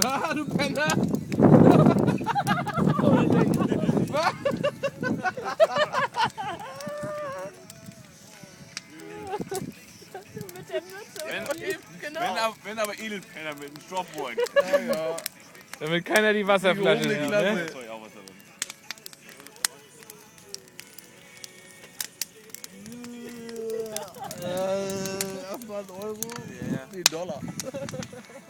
Ah, du Penner! Mit der Mütze. Genau. Wenn aber Edelpenner mit dem Stoffbeutel. Ja, ja. Damit keiner die Wasserflasche Die sieht. Klasse. Ne? Soll ich auch was darin? Erstmal ein Euro, Ja. nee, $.